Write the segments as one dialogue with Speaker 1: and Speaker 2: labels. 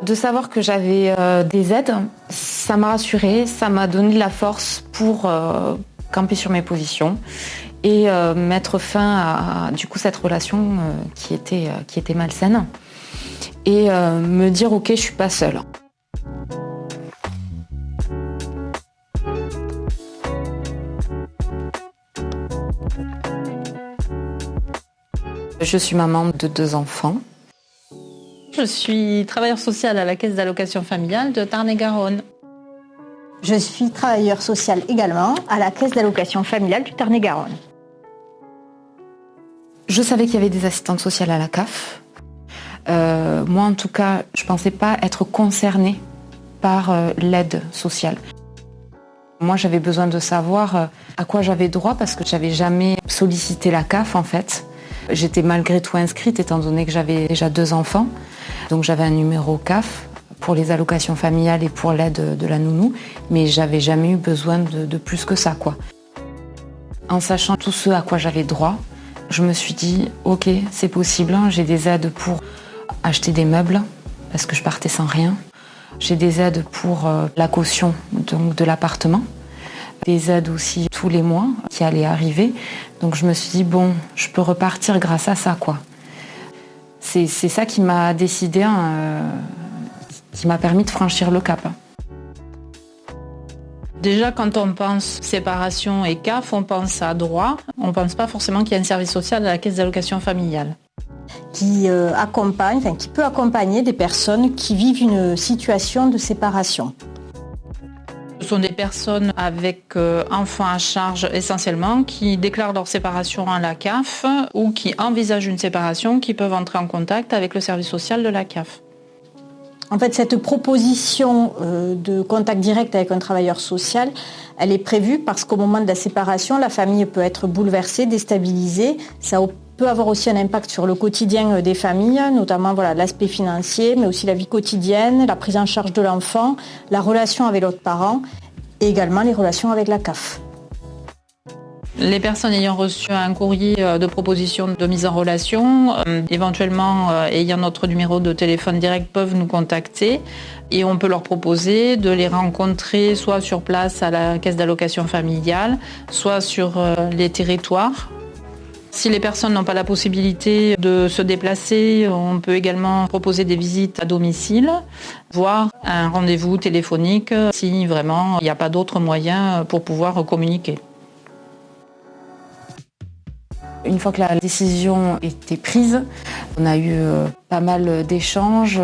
Speaker 1: De savoir que j'avais des aides, ça m'a rassurée, ça m'a donné de la force pour camper sur mes positions et mettre fin à du coup cette relation qui était malsaine et me dire ok, je suis pas seule. Je suis maman de 2 enfants.
Speaker 2: Je suis travailleur social à la Caisse d'allocation familiale de Tarn-et-Garonne.
Speaker 3: Je suis travailleur social également à la Caisse d'allocation familiale du Tarn-et-Garonne.
Speaker 1: Je savais qu'il y avait des assistantes sociales à la CAF. Moi, en tout cas, je ne pensais pas être concernée par l'aide sociale. Moi, j'avais besoin de savoir à quoi j'avais droit parce que je n'avais jamais sollicité la CAF, en fait. J'étais malgré tout inscrite étant donné que j'avais déjà 2 enfants. Donc j'avais un numéro CAF pour les allocations familiales et pour l'aide de la nounou, mais j'avais jamais eu besoin de plus que ça, quoi. En sachant tout ce à quoi j'avais droit, je me suis dit ok, c'est possible, j'ai des aides pour acheter des meubles parce que je partais sans rien. J'ai des aides pour la caution donc, de l'appartement. Des aides aussi tous les mois qui allaient arriver. Donc je me suis dit, bon, je peux repartir grâce à ça, quoi. C'est ça qui m'a décidé, qui m'a permis de franchir le cap.
Speaker 2: Déjà, quand on pense séparation et CAF, on pense à droit. On ne pense pas forcément qu'il y a un service social à la Caisse d'allocation familiale.
Speaker 3: Qui peut accompagner des personnes qui vivent une situation de séparation.
Speaker 2: Ce sont des personnes avec enfants à charge essentiellement qui déclarent leur séparation à la CAF ou qui envisagent une séparation qui peuvent entrer en contact avec le service social de la CAF.
Speaker 3: En fait, cette proposition de contact direct avec un travailleur social, elle est prévue parce qu'au moment de la séparation, la famille peut être bouleversée, déstabilisée. Ça peut avoir aussi un impact sur le quotidien des familles, notamment l'aspect financier, mais aussi la vie quotidienne, la prise en charge de l'enfant, la relation avec l'autre parent et également les relations avec la CAF.
Speaker 2: Les personnes ayant reçu un courrier de proposition de mise en relation, éventuellement ayant notre numéro de téléphone direct, peuvent nous contacter et on peut leur proposer de les rencontrer soit sur place à la Caisse d'allocation familiale, soit sur les territoires. Si les personnes n'ont pas la possibilité de se déplacer, on peut également proposer des visites à domicile, voire un rendez-vous téléphonique si vraiment il n'y a pas d'autres moyens pour pouvoir communiquer.
Speaker 1: Une fois que la décision était prise, on a eu pas mal d'échanges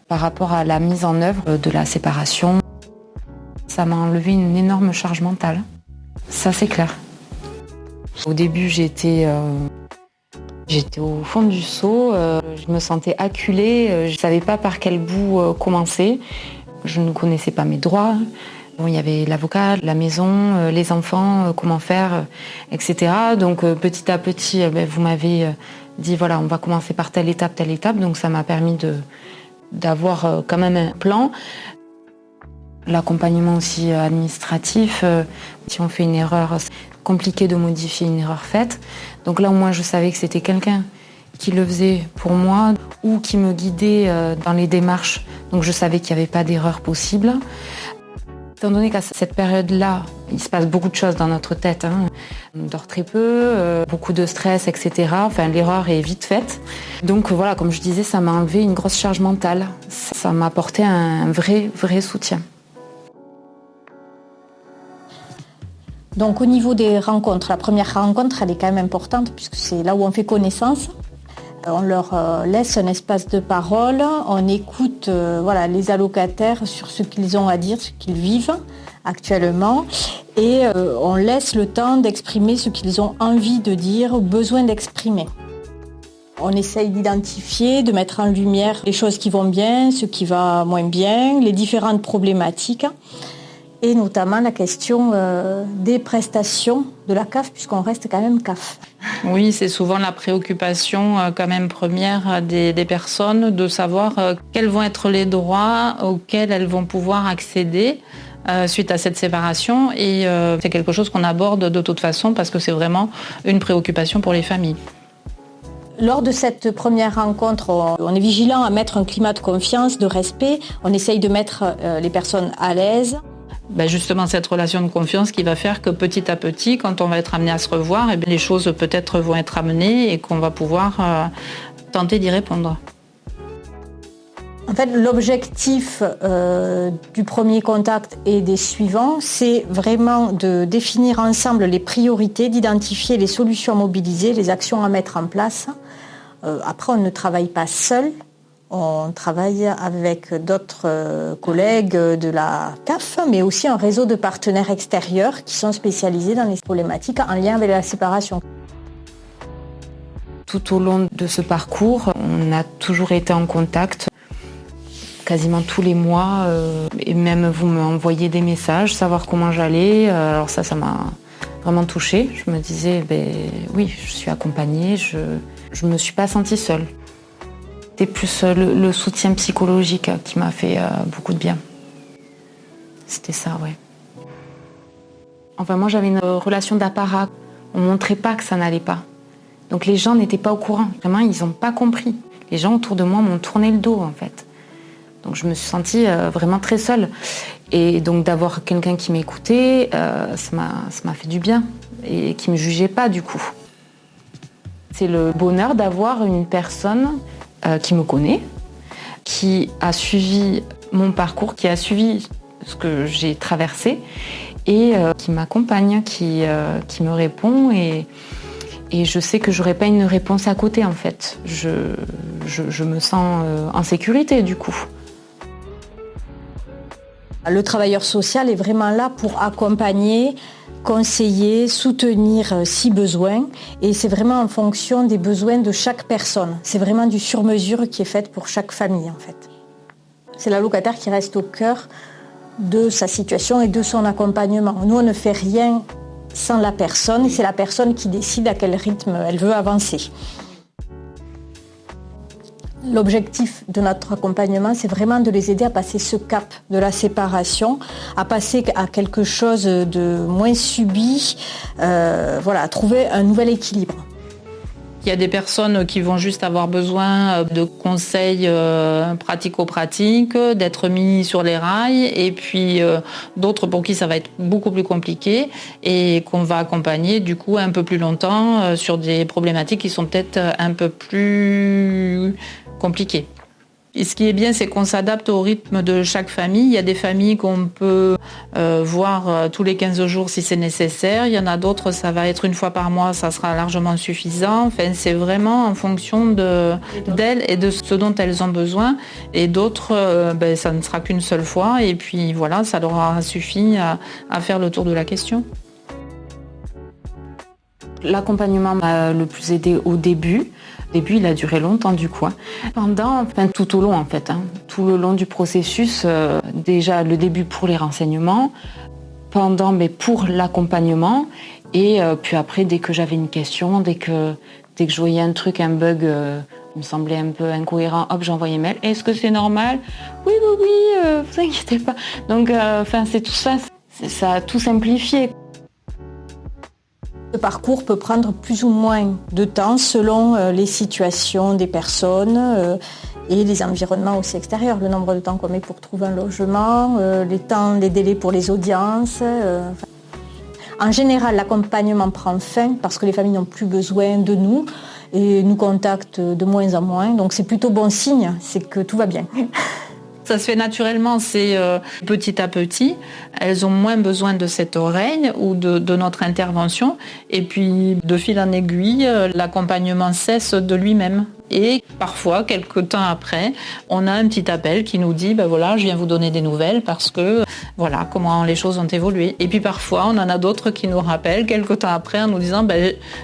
Speaker 1: par rapport à la mise en œuvre de la séparation. Ça m'a enlevé une énorme charge mentale, ça c'est clair. Au début, j'étais au fond du seau, je me sentais acculée, je ne savais pas par quel bout commencer. Je ne connaissais pas mes droits. Bon, il y avait l'avocat, la maison, les enfants, comment faire, etc. Donc petit à petit, vous m'avez dit voilà, on va commencer par telle étape. Donc ça m'a permis d'avoir quand même un plan. L'accompagnement aussi administratif, si on fait une erreur, c'est compliqué de modifier une erreur faite. Donc là au moins je savais que c'était quelqu'un qui le faisait pour moi ou qui me guidait dans les démarches. Donc je savais qu'il n'y avait pas d'erreur possible. Étant donné qu'à cette période-là, il se passe beaucoup de choses dans notre tête. On dort très peu, beaucoup de stress, etc. Enfin, l'erreur est vite faite. Donc voilà, comme je disais, ça m'a enlevé une grosse charge mentale. Ça m'a apporté un vrai soutien.
Speaker 3: Donc au niveau des rencontres, la première rencontre, elle est quand même importante puisque c'est là où on fait connaissance. On leur laisse un espace de parole, on écoute les allocataires sur ce qu'ils ont à dire, ce qu'ils vivent actuellement et on laisse le temps d'exprimer ce qu'ils ont envie de dire, besoin d'exprimer. On essaye d'identifier, de mettre en lumière les choses qui vont bien, ce qui va moins bien, les différentes problématiques et notamment la question des prestations de la CAF puisqu'on reste quand même CAF.
Speaker 2: Oui, c'est souvent la préoccupation quand même première des personnes de savoir quels vont être les droits auxquels elles vont pouvoir accéder suite à cette séparation et c'est quelque chose qu'on aborde de toute façon parce que c'est vraiment une préoccupation pour les familles.
Speaker 3: Lors de cette première rencontre, on est vigilant à mettre un climat de confiance, de respect. On essaye de mettre les personnes à l'aise.
Speaker 2: Justement, cette relation de confiance qui va faire que petit à petit, quand on va être amené à se revoir, les choses peut-être vont être amenées et qu'on va pouvoir tenter d'y répondre.
Speaker 3: En fait, l'objectif du premier contact et des suivants, c'est vraiment de définir ensemble les priorités, d'identifier les solutions à mobiliser, les actions à mettre en place. Après, on ne travaille pas seul, on travaille avec d'autres collègues de la CAF, mais aussi un réseau de partenaires extérieurs qui sont spécialisés dans les problématiques en lien avec la séparation.
Speaker 1: Tout au long de ce parcours, on a toujours été en contact, quasiment tous les mois, et même vous m'envoyez des messages, savoir comment j'allais. Alors ça m'a vraiment touchée. Je me disais, oui, je suis accompagnée, je me suis pas sentie seule. C'était plus le soutien psychologique qui m'a fait beaucoup de bien. C'était ça, ouais. Enfin, moi, j'avais une relation d'apparat. On montrait pas que ça n'allait pas. Donc les gens n'étaient pas au courant. Vraiment, ils n'ont pas compris. Les gens autour de moi m'ont tourné le dos, en fait. Donc je me suis sentie vraiment très seule. Et donc d'avoir quelqu'un qui m'écoutait, ça m'a fait du bien. Et qui ne me jugeait pas, du coup. C'est le bonheur d'avoir une personne qui me connaît, qui a suivi mon parcours, qui a suivi ce que j'ai traversé et qui m'accompagne, qui me répond et je sais que j'aurai pas une réponse à côté en fait. Je me sens en sécurité du coup.
Speaker 3: Le travailleur social est vraiment là pour accompagner, conseiller, soutenir si besoin. Et c'est vraiment en fonction des besoins de chaque personne. C'est vraiment du sur-mesure qui est fait pour chaque famille, en fait. C'est l'allocataire qui reste au cœur de sa situation et de son accompagnement. Nous, on ne fait rien sans la personne et c'est la personne qui décide à quel rythme elle veut avancer. L'objectif de notre accompagnement, c'est vraiment de les aider à passer ce cap de la séparation, à passer à quelque chose de moins subi, à trouver un nouvel équilibre.
Speaker 2: Il y a des personnes qui vont juste avoir besoin de conseils pratico-pratiques, d'être mis sur les rails, et puis d'autres pour qui ça va être beaucoup plus compliqué et qu'on va accompagner du coup un peu plus longtemps sur des problématiques qui sont peut-être un peu plus compliquées. Et ce qui est bien, c'est qu'on s'adapte au rythme de chaque famille. Il y a des familles qu'on peut voir tous les 15 jours si c'est nécessaire. Il y en a d'autres, ça va être une fois par mois, ça sera largement suffisant. Enfin, c'est vraiment en fonction d'elles et de ce dont elles ont besoin. Et d'autres, ça ne sera qu'une seule fois. Et puis voilà, ça leur aura suffi à faire le tour de la question.
Speaker 1: L'accompagnement m'a le plus aidé au début. Au début, il a duré longtemps du coup. Tout au long en fait, tout le long du processus, déjà le début pour les renseignements, pendant pour l'accompagnement et puis après dès que j'avais une question, dès que je voyais un truc, un bug, il me semblait un peu incohérent, hop j'envoyais mail. Est-ce que c'est normal ? Oui, vous inquiétez pas. Donc c'est tout ça, ça a tout simplifié.
Speaker 3: Le parcours peut prendre plus ou moins de temps selon les situations des personnes et les environnements aussi extérieurs. Le nombre de temps qu'on met pour trouver un logement, les délais pour les audiences. En général, l'accompagnement prend fin parce que les familles n'ont plus besoin de nous et nous contactent de moins en moins. Donc c'est plutôt bon signe, c'est que tout va bien.
Speaker 2: Ça se fait naturellement, c'est petit à petit. Elles ont moins besoin de cette oreille ou de notre intervention. Et puis, de fil en aiguille, l'accompagnement cesse de lui-même. Et parfois, quelques temps après, on a un petit appel qui nous dit, je viens vous donner des nouvelles parce que, voilà, comment les choses ont évolué. Et puis parfois, on en a d'autres qui nous rappellent quelques temps après en nous disant,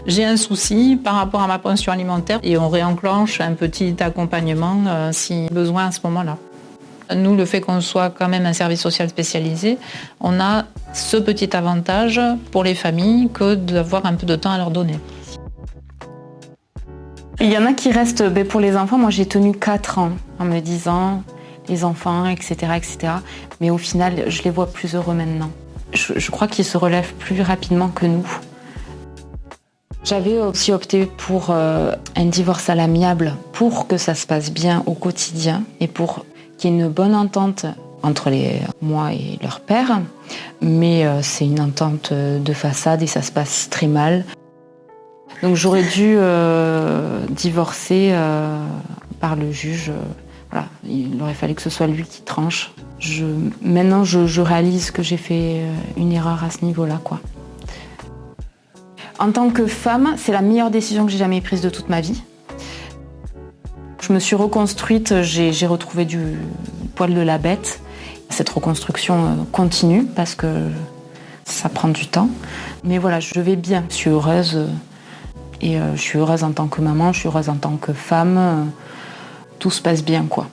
Speaker 2: j'ai un souci par rapport à ma pension alimentaire. Et on réenclenche un petit accompagnement si besoin à ce moment-là. Nous, le fait qu'on soit quand même un service social spécialisé, on a ce petit avantage pour les familles que d'avoir un peu de temps à leur donner.
Speaker 1: Il y en a qui restent, pour les enfants, moi j'ai tenu 4 ans en me disant les enfants, etc., etc. Mais au final, je les vois plus heureux maintenant. Je crois qu'ils se relèvent plus rapidement que nous. J'avais aussi opté pour un divorce à l'amiable pour que ça se passe bien au quotidien et pour qu'il y ait une bonne entente entre moi et leur père. Mais c'est une entente de façade et ça se passe très mal. Donc j'aurais dû divorcer par le juge. Voilà, il aurait fallu que ce soit lui qui tranche. Maintenant, je réalise que j'ai fait une erreur à ce niveau-là, quoi. En tant que femme, c'est la meilleure décision que j'ai jamais prise de toute ma vie. Je me suis reconstruite, j'ai retrouvé du poil de la bête. Cette reconstruction continue parce que ça prend du temps. Mais voilà, je vais bien, je suis heureuse. Et je suis heureuse en tant que maman, je suis heureuse en tant que femme. Tout se passe bien, quoi.